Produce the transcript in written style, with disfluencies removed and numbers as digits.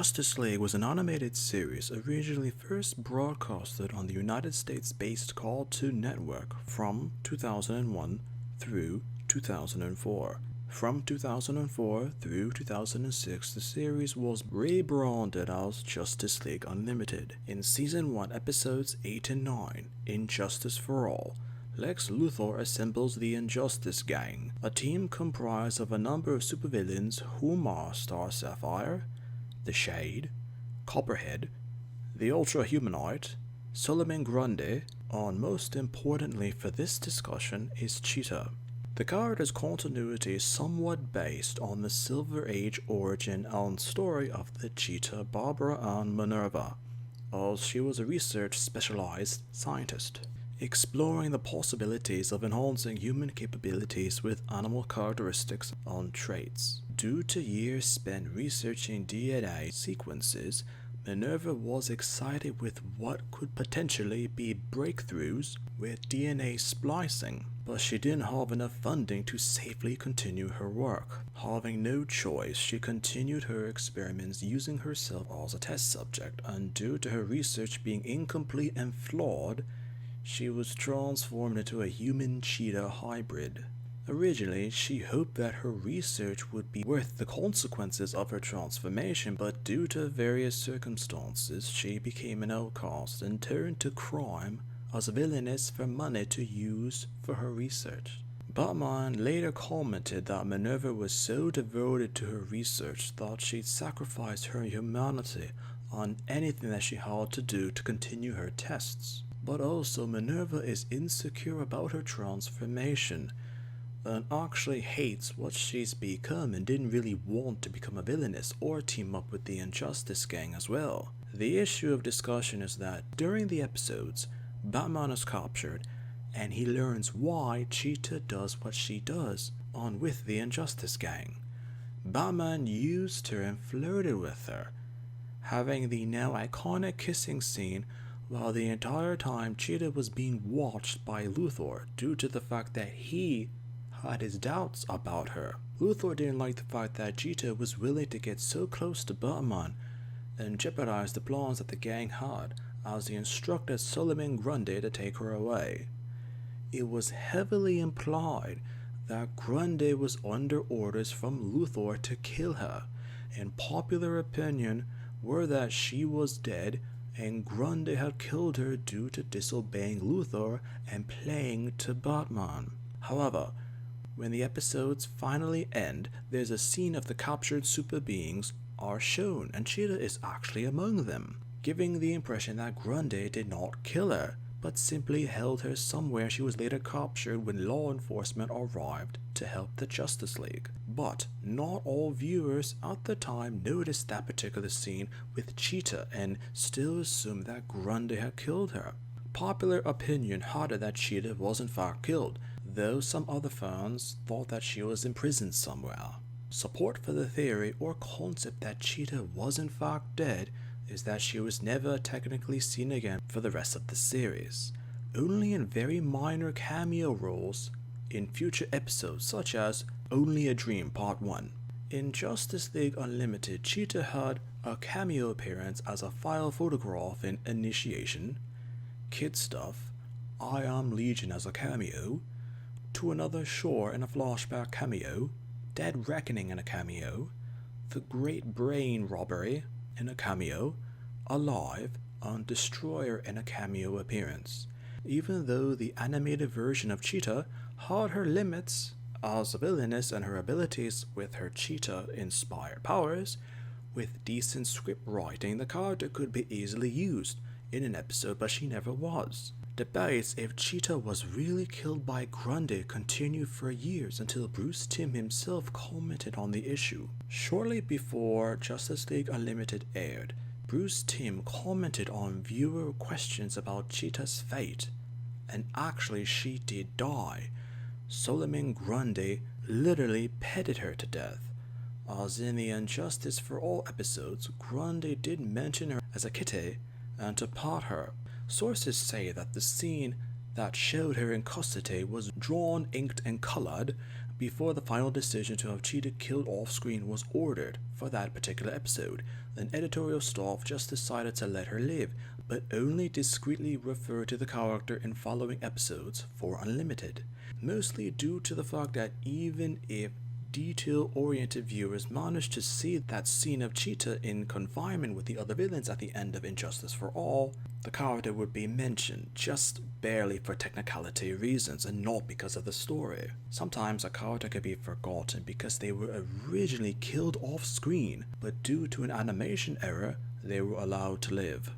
Justice League was an animated series originally first broadcasted on the United States-based Cartoon Network from 2001 through 2004. From 2004 through 2006, the series was rebranded as Justice League Unlimited. In Season 1, Episodes 8 and 9, Injustice for All, Lex Luthor assembles the Injustice Gang, a team comprised of a number of supervillains whom are Star Sapphire, the Shade, Copperhead, the Ultra Humanoid, Solomon Grundy, and most importantly for this discussion is Cheetah. The character's continuity is somewhat based on the Silver Age origin and story of the Cheetah Barbara Ann Minerva, as she was a research specialized scientist, exploring the possibilities of enhancing human capabilities with animal characteristics and traits. Due to years spent researching DNA sequences, Minerva was excited with what could potentially be breakthroughs with DNA splicing, but she didn't have enough funding to safely continue her work. Having no choice, she continued her experiments using herself as a test subject, and due to her research being incomplete and flawed, she was transformed into a human-cheetah hybrid. Originally, she hoped that her research would be worth the consequences of her transformation, but due to various circumstances, she became an outcast and turned to crime as a villainess for money to use for her research. Batman later commented that Minerva was so devoted to her research that she'd sacrifice her humanity on anything that she had to do to continue her tests. But also, Minerva is insecure about her transformation and actually hates what she's become and didn't really want to become a villainess or team up with the Injustice Gang as well. The issue of discussion is that during the episodes, Batman is captured and he learns why Cheetah does what she does on with the Injustice Gang. Batman used her and flirted with her, having the now iconic kissing scene while the entire time Cheetah was being watched by Luthor due to the fact that he had his doubts about her. Luthor didn't like the fact that Cheetah was willing to get so close to Batman and jeopardize the plans that the gang had, as he instructed Solomon Grundy to take her away. It was heavily implied that Grundy was under orders from Luthor to kill her, and popular opinion were that she was dead and Grundy had killed her due to disobeying Luthor and playing to Batman. However, when the episodes finally end, there's a scene of the captured super beings are shown, and Cheetah is actually among them, giving the impression that Grundy did not kill her, but simply held her somewhere. She was later captured when law enforcement arrived to help the Justice League. But not all viewers at the time noticed that particular scene with Cheetah and still assumed that Grundy had killed her. Popular opinion had it that Cheetah was in fact killed, though some other fans thought that she was imprisoned somewhere. Support for the theory or concept that Cheetah was in fact dead is that she was never technically seen again for the rest of the series, only in very minor cameo roles in future episodes such as Only a Dream Part 1. In Justice League Unlimited, Cheetah had a cameo appearance as a file photograph in Initiation, Kid Stuff, I Am Legion as a cameo, To Another Shore in a flashback cameo, Dead Reckoning in a cameo, The Great Brain Robbery in a cameo, Alive, and Destroyer in a cameo appearance. Even though the animated version of Cheetah had her limits as a villainess and her abilities with her cheetah-inspired powers, with decent script writing, the character could be easily used in an episode, but she never was. Debates if Cheetah was really killed by Grundy continued for years until Bruce Timm himself commented on the issue. Shortly before Justice League Unlimited aired, Bruce Timm commented on viewer questions about Cheetah's fate, and actually she did die. Solomon Grundy literally petted her to death. As in the Injustice for All episodes, Grundy did mention her as a kitty and to pat her. Sources say that the scene that showed her in custody was drawn, inked, and colored before the final decision to have Cheetah killed off screen was ordered for that particular episode. Then editorial staff just decided to let her live, but only discreetly refer to the character in following episodes for Unlimited. Mostly due to the fact that even if detail-oriented viewers managed to see that scene of Cheetah in confinement with the other villains at the end of Injustice for All, the character would be mentioned just barely for technicality reasons and not because of the story. Sometimes a character could be forgotten because they were originally killed off screen, but due to an animation error, they were allowed to live.